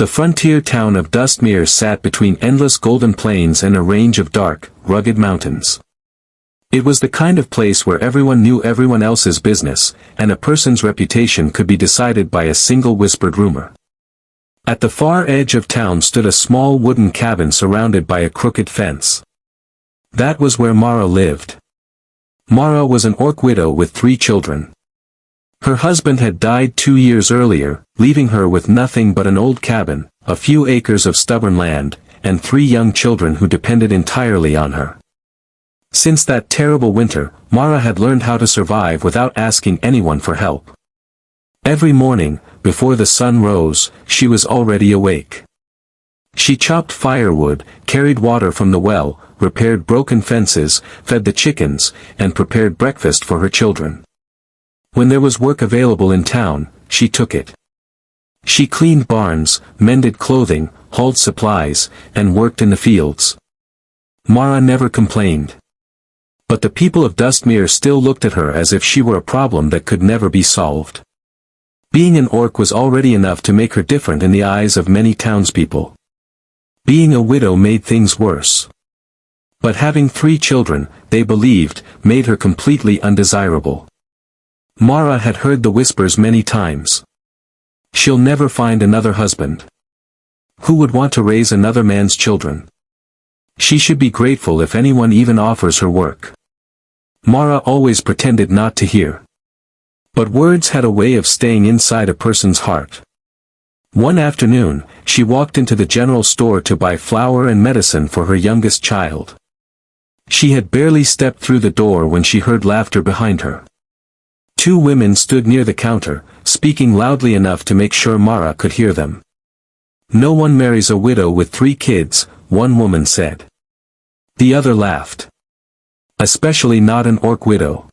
The frontier town of Dustmere sat between endless golden plains and a range of dark, rugged mountains. It was the kind of place where everyone knew everyone else's business, and a person's reputation could be decided by a single whispered rumor. At the far edge of town stood a small wooden cabin surrounded by a crooked fence. That was where Mara lived. Mara was an orc widow with 3 children. Her husband had died 2 years earlier, leaving her with nothing but an old cabin, a few acres of stubborn land, and 3 young children who depended entirely on her. Since that terrible winter, Mara had learned how to survive without asking anyone for help. Every morning, before the sun rose, she was already awake. She chopped firewood, carried water from the well, repaired broken fences, fed the chickens, and prepared breakfast for her children. When there was work available in town, she took it. She cleaned barns, mended clothing, hauled supplies, and worked in the fields. Mara never complained. But the people of Dustmere still looked at her as if she were a problem that could never be solved. Being an orc was already enough to make her different in the eyes of many townspeople. Being a widow made things worse. But having 3 children, they believed, made her completely undesirable. Mara had heard the whispers many times. She'll never find another husband. Who would want to raise another man's children? She should be grateful if anyone even offers her work. Mara always pretended not to hear. But words had a way of staying inside a person's heart. One afternoon, she walked into the general store to buy flour and medicine for her youngest child. She had barely stepped through the door when she heard laughter behind her. 2 women stood near the counter, speaking loudly enough to make sure Mara could hear them. "No one marries a widow with 3 kids, one woman said. The other laughed. Especially not an orc widow.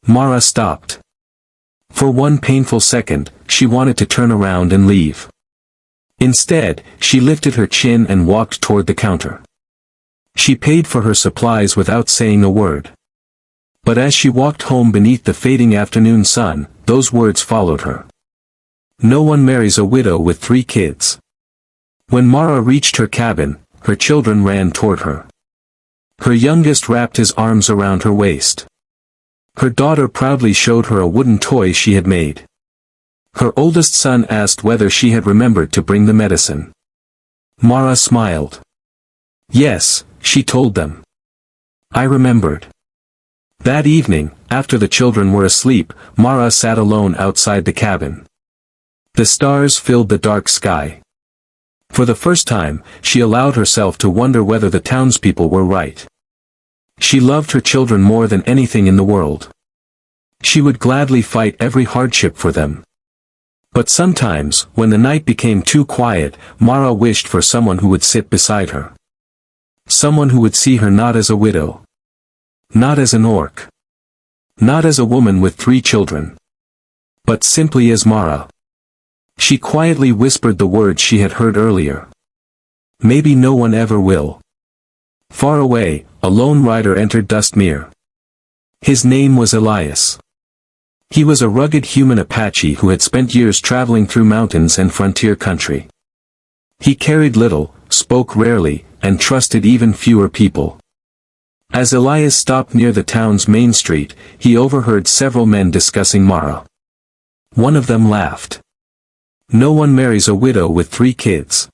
Mara stopped. For one painful second, she wanted to turn around and leave. Instead, she lifted her chin and walked toward the counter. She paid for her supplies without saying a word. But as she walked home beneath the fading afternoon sun, those words followed her. No one marries a widow with 3 kids. When Mara reached her cabin, her children ran toward her. Her youngest wrapped his arms around her waist. Her daughter proudly showed her a wooden toy she had made. Her oldest son asked whether she had remembered to bring the medicine. Mara smiled. Yes, she told them. I remembered. That evening, after the children were asleep, Mara sat alone outside the cabin. The stars filled the dark sky. For the first time, she allowed herself to wonder whether the townspeople were right. She loved her children more than anything in the world. She would gladly fight every hardship for them. But sometimes, when the night became too quiet, Mara wished for someone who would sit beside her. Someone who would see her not as a widow. Not as an orc. Not as a woman with 3 children. But simply as Mara. She quietly whispered the words she had heard earlier. Maybe no one ever will. Far away, a lone rider entered Dustmere. His name was Elias. He was a rugged human Apache who had spent years traveling through mountains and frontier country. He carried little, spoke rarely, and trusted even fewer people. As Elias stopped near the town's main street, he overheard several men discussing Mara. One of them laughed. No one marries a widow with 3 kids.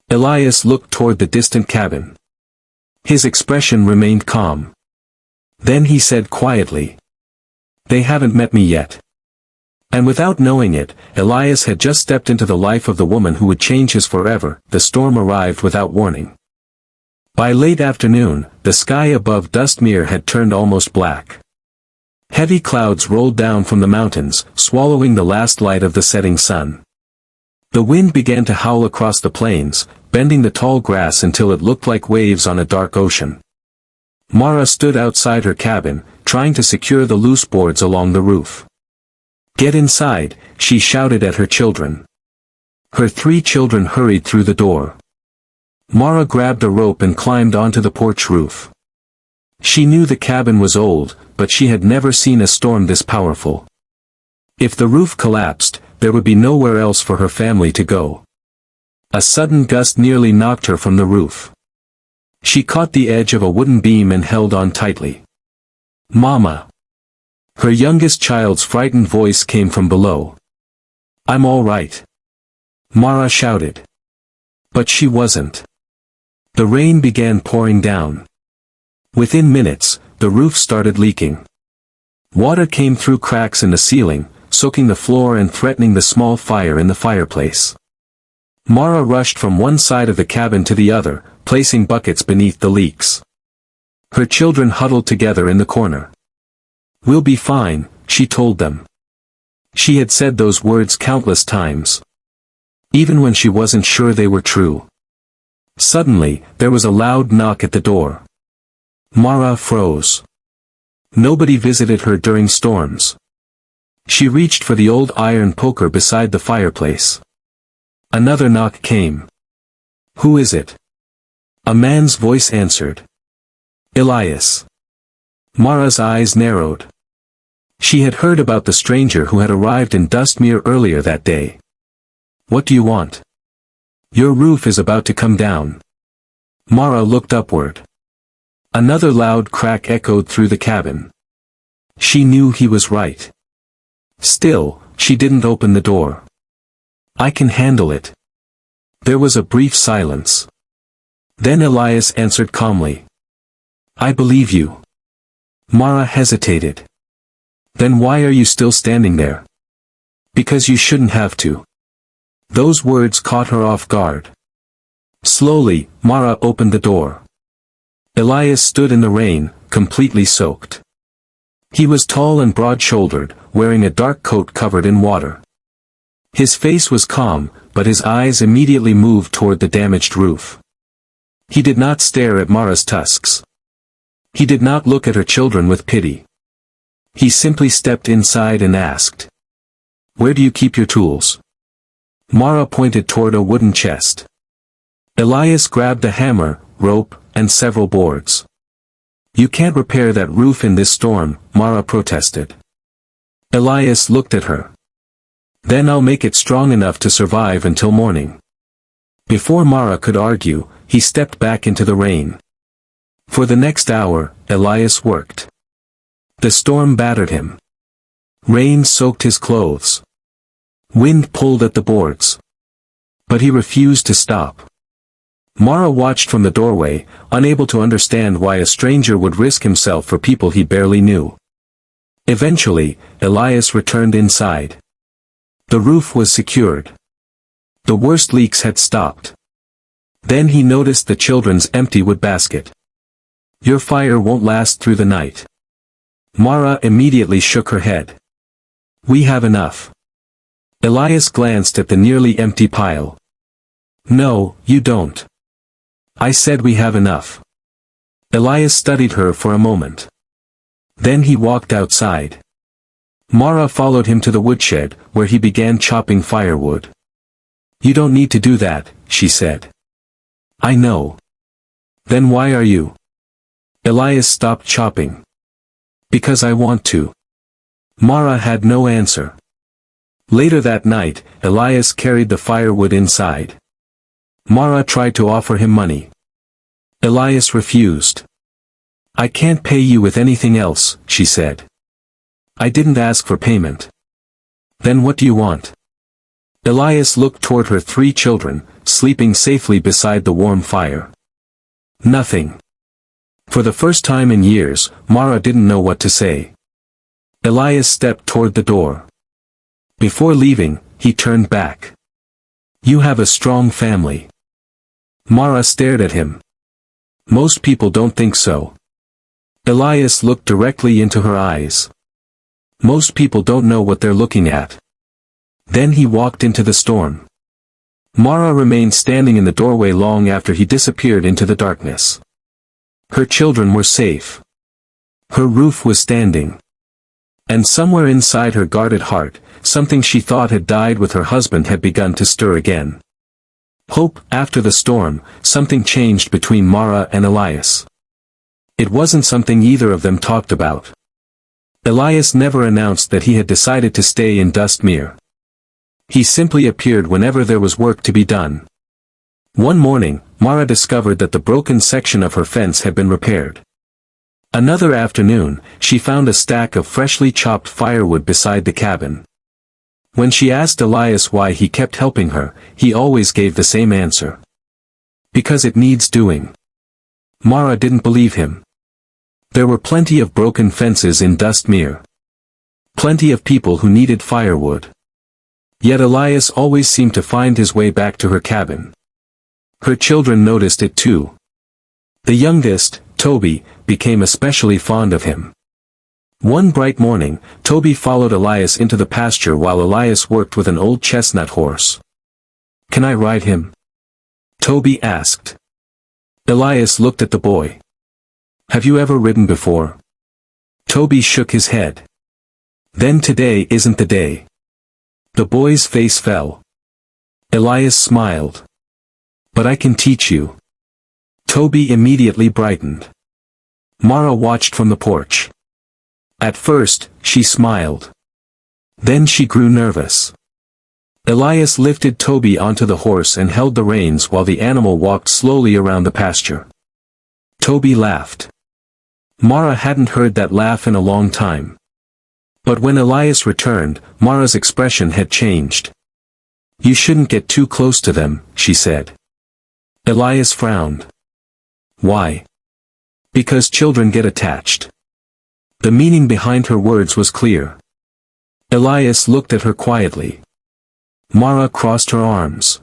Elias looked toward the distant cabin. His expression remained calm. Then he said quietly, "They haven't met me yet." And without knowing it, Elias had just stepped into the life of the woman who would change his forever. The storm arrived without warning. By late afternoon, the sky above Dustmere had turned almost black. Heavy clouds rolled down from the mountains, swallowing the last light of the setting sun. The wind began to howl across the plains, bending the tall grass until it looked like waves on a dark ocean. Mara stood outside her cabin, trying to secure the loose boards along the roof. "Get inside," she shouted at her children. Her 3 children hurried through the door. Mara grabbed a rope and climbed onto the porch roof. She knew the cabin was old, but she had never seen a storm this powerful. If the roof collapsed, there would be nowhere else for her family to go. A sudden gust nearly knocked her from the roof. She caught the edge of a wooden beam and held on tightly. "Mama!" Her youngest child's frightened voice came from below. "I'm all right," Mara shouted. But she wasn't. The rain began pouring down. Within minutes, the roof started leaking. Water came through cracks in the ceiling, soaking the floor and threatening the small fire in the fireplace. Mara rushed from one side of the cabin to the other, placing buckets beneath the leaks. Her children huddled together in the corner. "We'll be fine," she told them. She had said those words countless times. Even when she wasn't sure they were true. Suddenly, there was a loud knock at the door. Mara froze. Nobody visited her during storms. She reached for the old iron poker beside the fireplace. Another knock came. "Who is it?" A man's voice answered. "Elias." Mara's eyes narrowed. She had heard about the stranger who had arrived in Dustmere earlier that day. "What do you want?" "Your roof is about to come down." Mara looked upward. Another loud crack echoed through the cabin. She knew he was right. Still, she didn't open the door. "I can handle it." There was a brief silence. Then Elias answered calmly. "I believe you." Mara hesitated. "Then why are you still standing there?" "Because you shouldn't have to." Those words caught her off guard. Slowly, Mara opened the door. Elias stood in the rain, completely soaked. He was tall and broad-shouldered, wearing a dark coat covered in water. His face was calm, but his eyes immediately moved toward the damaged roof. He did not stare at Mara's tusks. He did not look at her children with pity. He simply stepped inside and asked, "Where do you keep your tools?" Mara pointed toward a wooden chest. Elias grabbed a hammer, rope, and several boards. "You can't repair that roof in this storm," Mara protested. Elias looked at her. "Then I'll make it strong enough to survive until morning." Before Mara could argue, he stepped back into the rain. For the next hour, Elias worked. The storm battered him. Rain soaked his clothes. Wind pulled at the boards. But he refused to stop. Mara watched from the doorway, unable to understand why a stranger would risk himself for people he barely knew. Eventually, Elias returned inside. The roof was secured. The worst leaks had stopped. Then he noticed the children's empty wood basket. "Your fire won't last through the night." Mara immediately shook her head. "We have enough." Elias glanced at the nearly empty pile. "No, you don't." "I said we have enough." Elias studied her for a moment. Then he walked outside. Mara followed him to the woodshed, where he began chopping firewood. "You don't need to do that," she said. "I know." "Then why are you?" Elias stopped chopping. "Because I want to." Mara had no answer. Later that night, Elias carried the firewood inside. Mara tried to offer him money. Elias refused. "I can't pay you with anything else," she said. "I didn't ask for payment." "Then what do you want?" Elias looked toward her 3 children, sleeping safely beside the warm fire. "Nothing." For the first time in years, Mara didn't know what to say. Elias stepped toward the door. Before leaving, he turned back. "You have a strong family." Mara stared at him. "Most people don't think so." Elias looked directly into her eyes. "Most people don't know what they're looking at." Then he walked into the storm. Mara remained standing in the doorway long after he disappeared into the darkness. Her children were safe. Her roof was standing. And somewhere inside her guarded heart, something she thought had died with her husband had begun to stir again. Hope. After the storm, something changed between Mara and Elias. It wasn't something either of them talked about. Elias never announced that he had decided to stay in Dustmere. He simply appeared whenever there was work to be done. One morning, Mara discovered that the broken section of her fence had been repaired. Another afternoon, she found a stack of freshly chopped firewood beside the cabin. When she asked Elias why he kept helping her, he always gave the same answer. Because it needs doing. Mara didn't believe him. There were plenty of broken fences in Dustmere. Plenty of people who needed firewood. Yet Elias always seemed to find his way back to her cabin. Her children noticed it too. The youngest, Toby, became especially fond of him. One bright morning, Toby followed Elias into the pasture while Elias worked with an old chestnut horse. "Can I ride him?" Toby asked. Elias looked at the boy. "Have you ever ridden before?" Toby shook his head. "Then today isn't the day." The boy's face fell. Elias smiled. "But I can teach you." Toby immediately brightened. Mara watched from the porch. At first, she smiled. Then she grew nervous. Elias lifted Toby onto the horse and held the reins while the animal walked slowly around the pasture. Toby laughed. Mara hadn't heard that laugh in a long time. But when Elias returned, Mara's expression had changed. "You shouldn't get too close to them," she said. Elias frowned. "Why?" "Because children get attached." The meaning behind her words was clear. Elias looked at her quietly. Mara crossed her arms.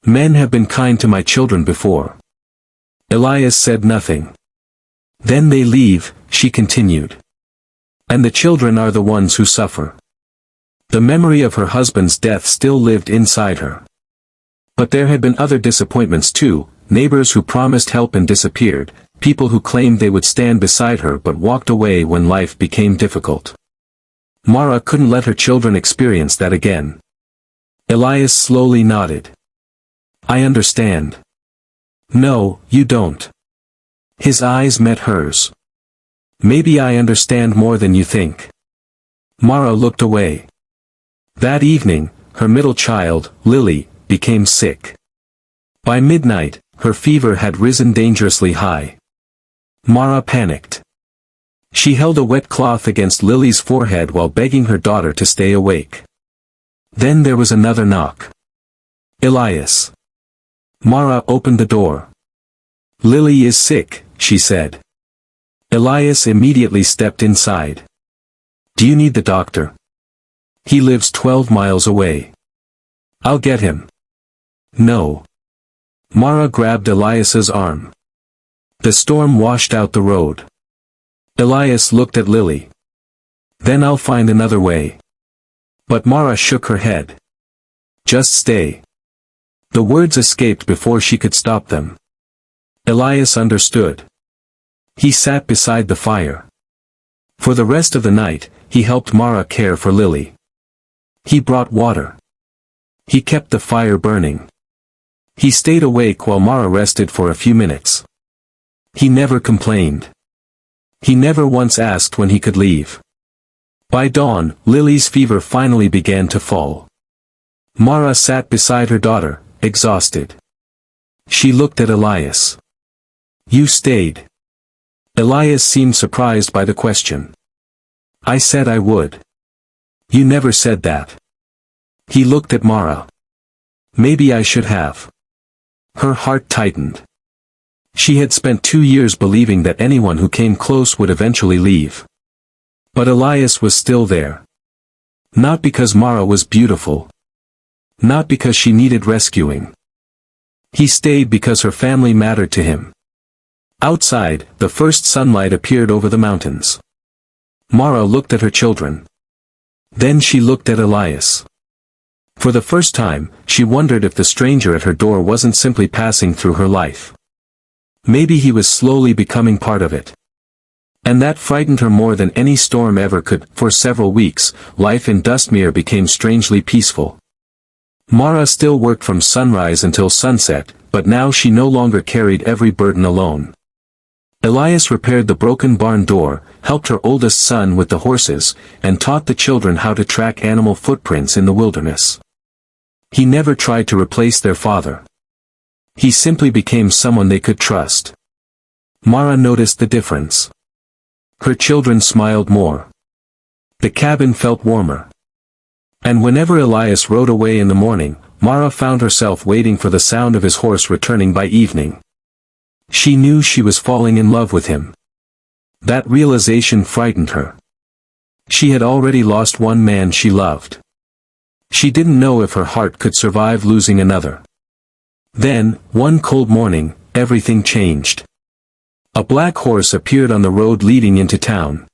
"Men have been kind to my children before." Elias said nothing. "Then they leave," she continued. "And the children are the ones who suffer." The memory of her husband's death still lived inside her. But there had been other disappointments too, neighbors who promised help and disappeared, people who claimed they would stand beside her but walked away when life became difficult. Mara couldn't let her children experience that again. Elias slowly nodded. "I understand." "No, you don't." His eyes met hers. "Maybe I understand more than you think." Mara looked away. That evening, her middle child, Lily, became sick. By midnight, her fever had risen dangerously high. Mara panicked. She held a wet cloth against Lily's forehead while begging her daughter to stay awake. Then there was another knock. Elias. Mara opened the door. "Lily is sick," she said. Elias immediately stepped inside. "Do you need the doctor?" "He lives 12 miles away." "I'll get him." "No." Mara grabbed Elias's arm. The storm washed out the road. Elias looked at Lily. "Then I'll find another way." But Mara shook her head. "Just stay." The words escaped before she could stop them. Elias understood. He sat beside the fire. For the rest of the night, he helped Mara care for Lily. He brought water. He kept the fire burning. He stayed awake while Mara rested for a few minutes. He never complained. He never once asked when he could leave. By dawn, Lily's fever finally began to fall. Mara sat beside her daughter, exhausted. She looked at Elias. "You stayed." Elias seemed surprised by the question. "I said I would." "You never said that." He looked at Mara. "Maybe I should have." Her heart tightened. She had spent 2 years believing that anyone who came close would eventually leave. But Elias was still there. Not because Mara was beautiful. Not because she needed rescuing. He stayed because her family mattered to him. Outside, the first sunlight appeared over the mountains. Mara looked at her children. Then she looked at Elias. For the first time, she wondered if the stranger at her door wasn't simply passing through her life. Maybe he was slowly becoming part of it. And that frightened her more than any storm ever could. For several weeks, life in Dustmere became strangely peaceful. Mara still worked from sunrise until sunset, but now she no longer carried every burden alone. Elias repaired the broken barn door, helped her oldest son with the horses, and taught the children how to track animal footprints in the wilderness. He never tried to replace their father. He simply became someone they could trust. Mara noticed the difference. Her children smiled more. The cabin felt warmer. And whenever Elias rode away in the morning, Mara found herself waiting for the sound of his horse returning by evening. She knew she was falling in love with him. That realization frightened her. She had already lost one man she loved. She didn't know if her heart could survive losing another. Then, one cold morning, everything changed. A black horse appeared on the road leading into town.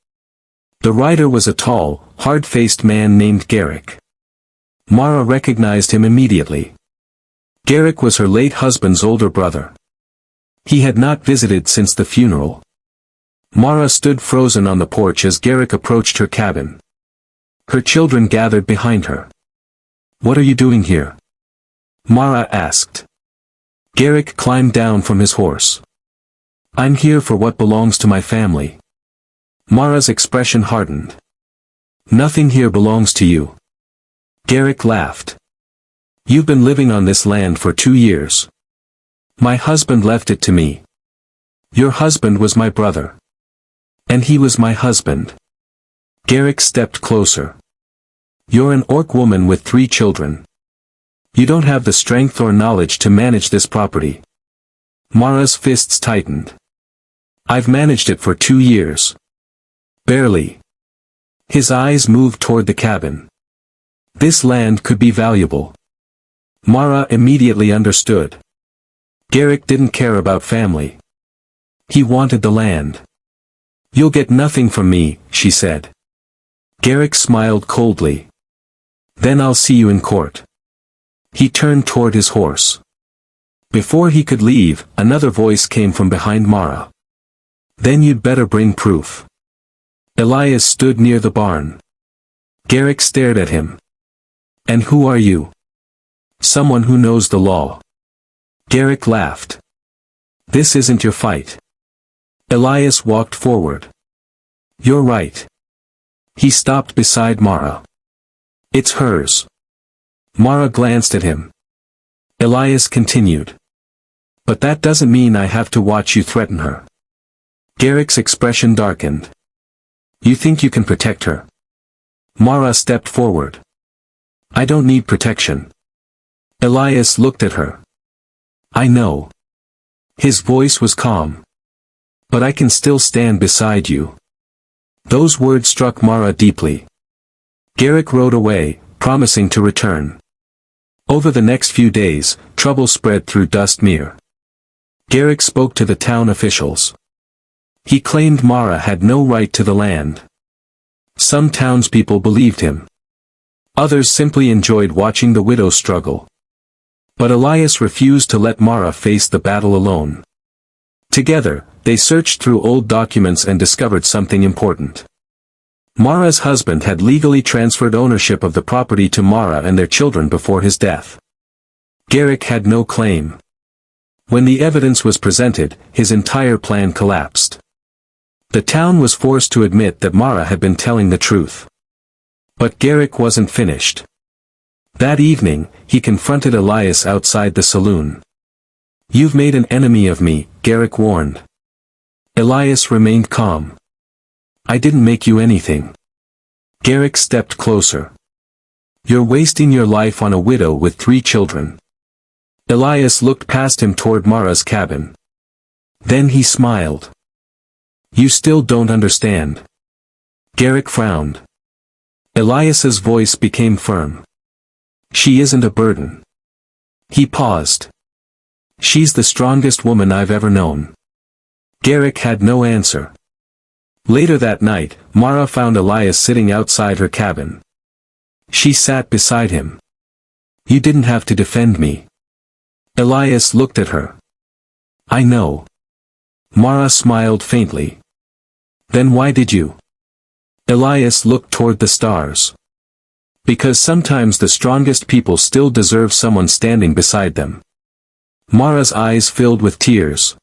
The rider was a tall, hard-faced man named Garrick. Mara recognized him immediately. Garrick was her late husband's older brother. He had not visited since the funeral. Mara stood frozen on the porch as Garrick approached her cabin. Her children gathered behind her. "What are you doing here?" Mara asked. Garrick climbed down from his horse. "I'm here for what belongs to my family." Mara's expression hardened. "Nothing here belongs to you." Garrick laughed. "You've been living on this land for 2 years. My husband left it to me. Your husband was my brother. And he was my husband." Garrick stepped closer. "You're an orc woman with 3 children. You don't have the strength or knowledge to manage this property." Mara's fists tightened. "I've managed it for 2 years. Barely." His eyes moved toward the cabin. This land could be valuable. Mara immediately understood. Garrick didn't care about family. He wanted the land. "You'll get nothing from me," she said. Garrick smiled coldly. "Then I'll see you in court." He turned toward his horse. Before he could leave, another voice came from behind Mara. "Then you'd better bring proof." Elias stood near the barn. Garrick stared at him. "And who are you?" "Someone who knows the law." Garrick laughed. "This isn't your fight." Elias walked forward. "You're right." He stopped beside Mara. "It's hers." Mara glanced at him. Elias continued. "But that doesn't mean I have to watch you threaten her." Garrick's expression darkened. "You think you can protect her?" Mara stepped forward. "I don't need protection." Elias looked at her. "I know." His voice was calm. "But I can still stand beside you." Those words struck Mara deeply. Garrick rode away, promising to return. Over the next few days, trouble spread through Dustmere. Garrick spoke to the town officials. He claimed Mara had no right to the land. Some townspeople believed him. Others simply enjoyed watching the widow struggle. But Elias refused to let Mara face the battle alone. Together, they searched through old documents and discovered something important. Mara's husband had legally transferred ownership of the property to Mara and their children before his death. Garrick had no claim. When the evidence was presented, his entire plan collapsed. The town was forced to admit that Mara had been telling the truth. But Garrick wasn't finished. That evening, he confronted Elias outside the saloon. "You've made an enemy of me," Garrick warned. Elias remained calm. "I didn't make you anything." Garrick stepped closer. "You're wasting your life on a widow with 3 children." Elias looked past him toward Mara's cabin. Then he smiled. "You still don't understand." Garrick frowned. Elias's voice became firm. "She isn't a burden." He paused. "She's the strongest woman I've ever known." Garrick had no answer. Later that night, Mara found Elias sitting outside her cabin. She sat beside him. "You didn't have to defend me." Elias looked at her. "I know." Mara smiled faintly. "Then why did you?" Elias looked toward the stars. "Because sometimes the strongest people still deserve someone standing beside them." Mara's eyes filled with tears.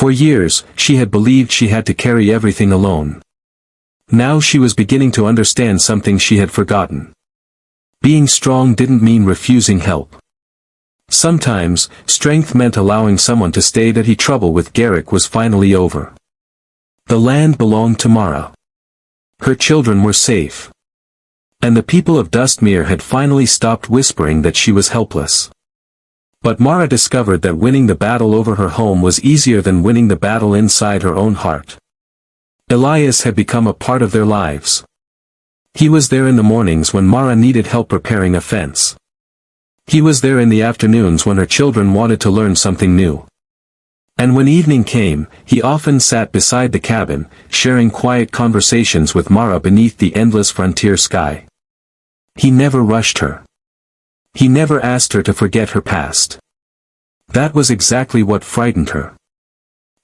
For years, she had believed she had to carry everything alone. Now she was beginning to understand something she had forgotten. Being strong didn't mean refusing help. Sometimes, strength meant allowing someone to stay that he trouble with Garrick was finally over. The land belonged to Mara. Her children were safe. And the people of Dustmere had finally stopped whispering that she was helpless. But Mara discovered that winning the battle over her home was easier than winning the battle inside her own heart. Elias had become a part of their lives. He was there in the mornings when Mara needed help repairing a fence. He was there in the afternoons when her children wanted to learn something new. And when evening came, he often sat beside the cabin, sharing quiet conversations with Mara beneath the endless frontier sky. He never rushed her. He never asked her to forget her past. That was exactly what frightened her.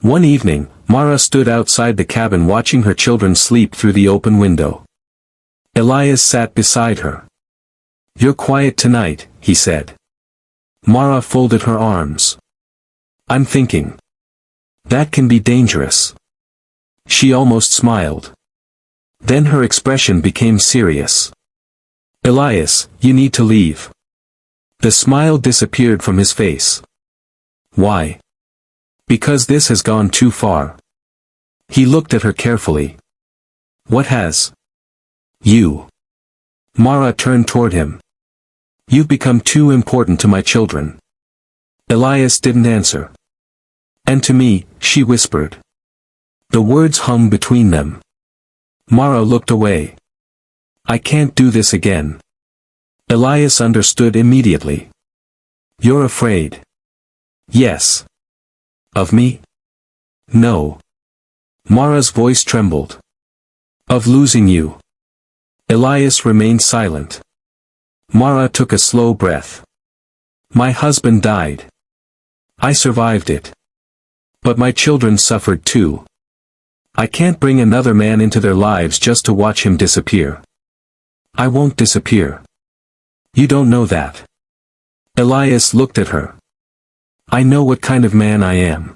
One evening, Mara stood outside the cabin watching her children sleep through the open window. Elias sat beside her. "You're quiet tonight," he said. Mara folded her arms. "I'm thinking. That can be dangerous." She almost smiled. Then her expression became serious. "Elias, you need to leave." The smile disappeared from his face. "Why?" "Because this has gone too far." He looked at her carefully. "What has?" "You." Mara turned toward him. "You've become too important to my children." Elias didn't answer. "And to me," she whispered. The words hung between them. Mara looked away. "I can't do this again." Elias understood immediately. "You're afraid." "Yes." "Of me?" "No." Mara's voice trembled. "Of losing you." Elias remained silent. Mara took a slow breath. "My husband died. I survived it. But my children suffered too. I can't bring another man into their lives just to watch him disappear. I won't disappear. You don't know that." Elias looked at her. "I know what kind of man I am.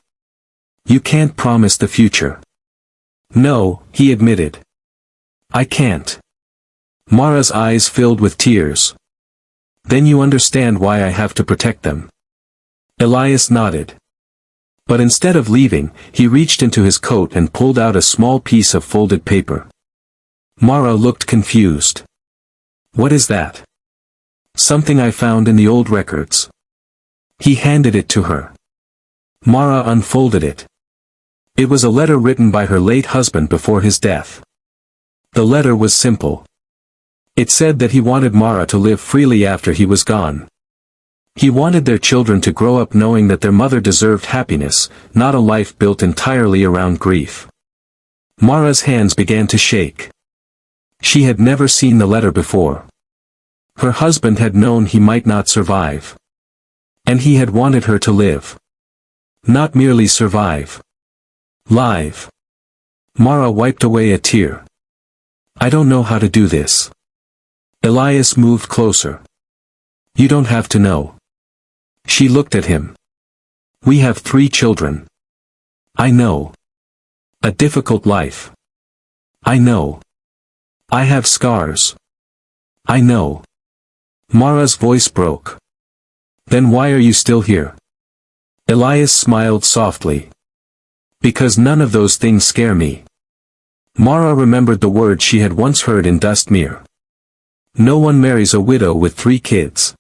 You can't promise the future." "No," he admitted. "I can't." Mara's eyes filled with tears. "Then you understand why I have to protect them." Elias nodded. But instead of leaving, he reached into his coat and pulled out a small piece of folded paper. Mara looked confused. "What is that?" "Something I found in the old records." He handed it to her. Mara unfolded it. It was a letter written by her late husband before his death. The letter was simple. It said that he wanted Mara to live freely after he was gone. He wanted their children to grow up knowing that their mother deserved happiness, not a life built entirely around grief. Mara's hands began to shake. She had never seen the letter before. Her husband had known he might not survive. And he had wanted her to live. Not merely survive. Live. Mara wiped away a tear. "I don't know how to do this." Elias moved closer. "You don't have to know." She looked at him. "We have 3 children." "I know. A difficult life." "I know. I have scars." "I know." Mara's voice broke. "Then why are you still here?" Elias smiled softly. "Because none of those things scare me." Mara remembered the words she had once heard in Dustmere. No one marries a widow with 3 kids.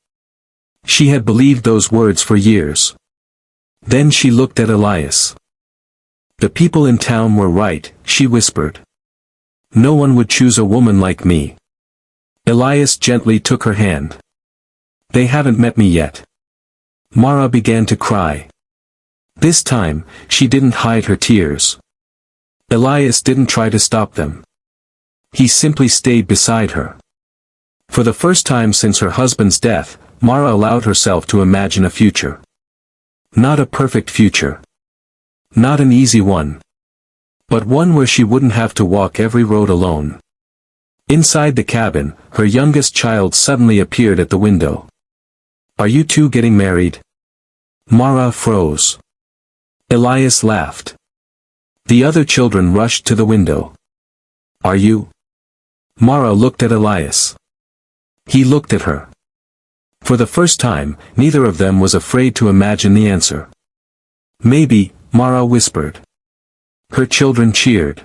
She had believed those words for years. Then she looked at Elias. "The people in town were right," she whispered. "No one would choose a woman like me." Elias gently took her hand. "They haven't met me yet." Mara began to cry. This time, she didn't hide her tears. Elias didn't try to stop them. He simply stayed beside her. For the first time since her husband's death, Mara allowed herself to imagine a future. Not a perfect future. Not an easy one. But one where she wouldn't have to walk every road alone. Inside the cabin, her youngest child suddenly appeared at the window. "Are you two getting married?" Mara froze. Elias laughed. The other children rushed to the window. "Are you?" Mara looked at Elias. He looked at her. For the first time, neither of them was afraid to imagine the answer. Maybe, Mara whispered. Her children cheered.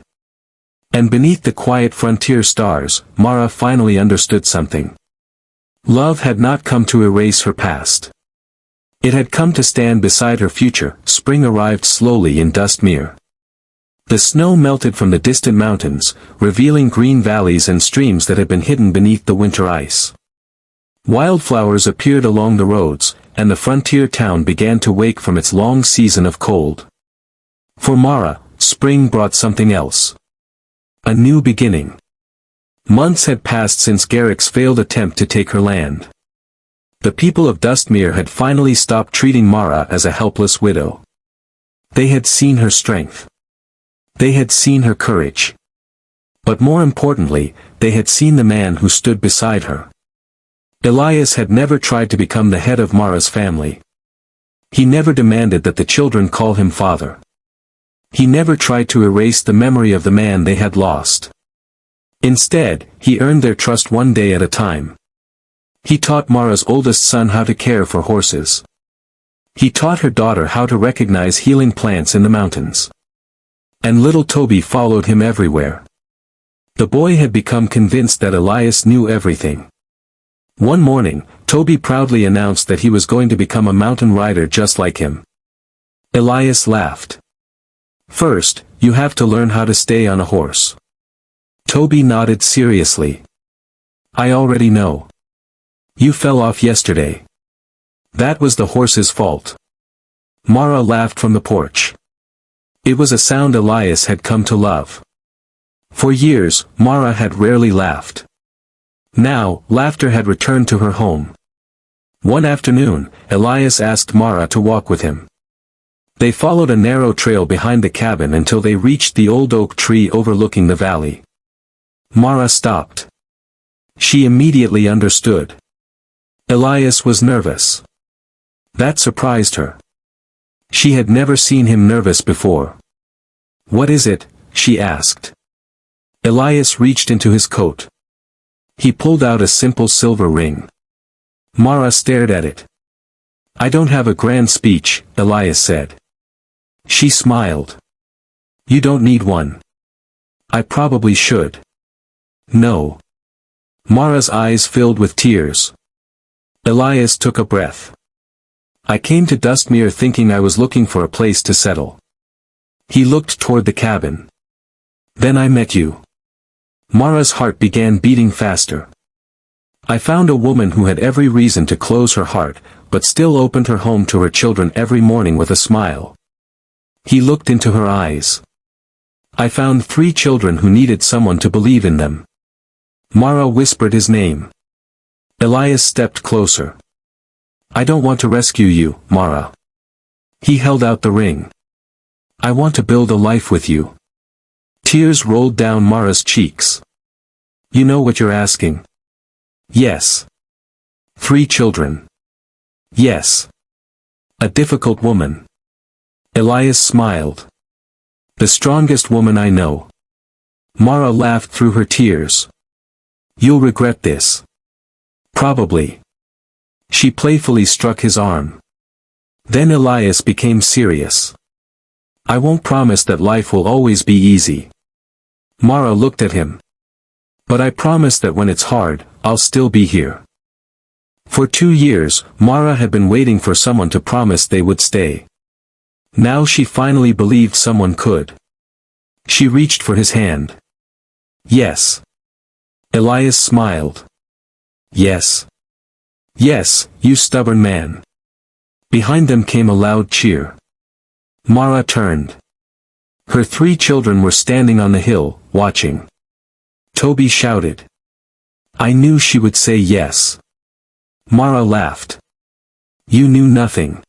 And beneath the quiet frontier stars, Mara finally understood something. Love had not come to erase her past. It had come to stand beside her future. Spring arrived slowly in Dustmere. The snow melted from the distant mountains, revealing green valleys and streams that had been hidden beneath the winter ice. Wildflowers appeared along the roads, and the frontier town began to wake from its long season of cold. For Mara, spring brought something else. A new beginning. Months had passed since Garrick's failed attempt to take her land. The people of Dustmere had finally stopped treating Mara as a helpless widow. They had seen her strength. They had seen her courage. But more importantly, they had seen the man who stood beside her. Elias had never tried to become the head of Mara's family. He never demanded that the children call him father. He never tried to erase the memory of the man they had lost. Instead, he earned their trust one day at a time. He taught Mara's oldest son how to care for horses. He taught her daughter how to recognize healing plants in the mountains. And little Toby followed him everywhere. The boy had become convinced that Elias knew everything. One morning, Toby proudly announced that he was going to become a mountain rider just like him. Elias laughed. First, you have to learn how to stay on a horse. Toby nodded seriously. I already know. You fell off yesterday. That was the horse's fault. Mara laughed from the porch. It was a sound Elias had come to love. For years, Mara had rarely laughed. Now, laughter had returned to her home. One afternoon, Elias asked Mara to walk with him. They followed a narrow trail behind the cabin until they reached the old oak tree overlooking the valley. Mara stopped. She immediately understood. Elias was nervous. That surprised her. She had never seen him nervous before. What is it? She asked. Elias reached into his coat. He pulled out a simple silver ring. Mara stared at it. I don't have a grand speech, Elias said. She smiled. You don't need one. I probably should. No. Mara's eyes filled with tears. Elias took a breath. I came to Dustmere thinking I was looking for a place to settle. He looked toward the cabin. Then I met you. Mara's heart began beating faster. I found a woman who had every reason to close her heart, but still opened her home to her children every morning with a smile. He looked into her eyes. I found 3 children who needed someone to believe in them. Mara whispered his name. Elias stepped closer. I don't want to rescue you, Mara. He held out the ring. I want to build a life with you. Tears rolled down Mara's cheeks. You know what you're asking? Yes. 3 children. Yes. A difficult woman. Elias smiled. The strongest woman I know. Mara laughed through her tears. You'll regret this. Probably. She playfully struck his arm. Then Elias became serious. I won't promise that life will always be easy. Mara looked at him. But I promise that when it's hard, I'll still be here. For 2 years, Mara had been waiting for someone to promise they would stay. Now she finally believed someone could. She reached for his hand. Yes. Elias smiled. Yes. Yes, you stubborn man. Behind them came a loud cheer. Mara turned. Her 3 children were standing on the hill, watching. Toby shouted. I knew she would say yes. Mara laughed. You knew nothing.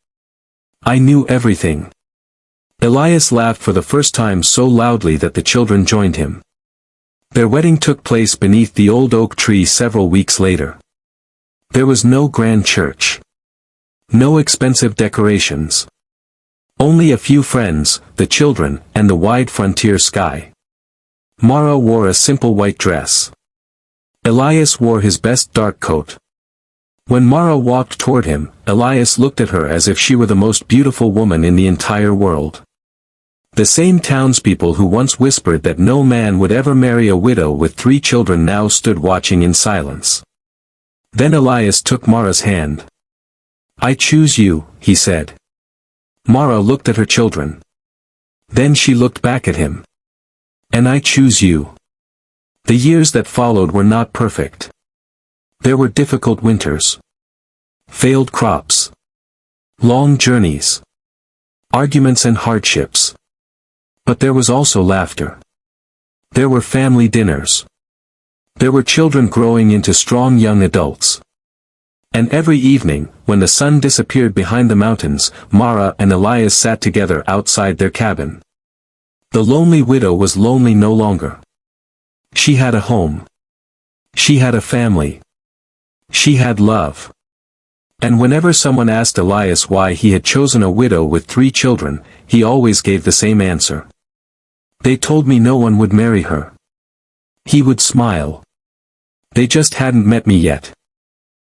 I knew everything. Elias laughed for the first time so loudly that the children joined him. Their wedding took place beneath the old oak tree several weeks later. There was no grand church. No expensive decorations. Only a few friends, the children, and the wide frontier sky. Mara wore a simple white dress. Elias wore his best dark coat. When Mara walked toward him, Elias looked at her as if she were the most beautiful woman in the entire world. The same townspeople who once whispered that no man would ever marry a widow with 3 children now stood watching in silence. Then Elias took Mara's hand. "I choose you," he said. Mara looked at her children. Then she looked back at him. "And I choose you." The years that followed were not perfect. There were difficult winters. Failed crops. Long journeys. Arguments and hardships. But there was also laughter. There were family dinners. There were children growing into strong young adults. And every evening, when the sun disappeared behind the mountains, Mara and Elias sat together outside their cabin. The lonely widow was lonely no longer. She had a home. She had a family. She had love. And whenever someone asked Elias why he had chosen a widow with 3 children, he always gave the same answer. "They told me no one would marry her." He would smile. "They just hadn't met me yet."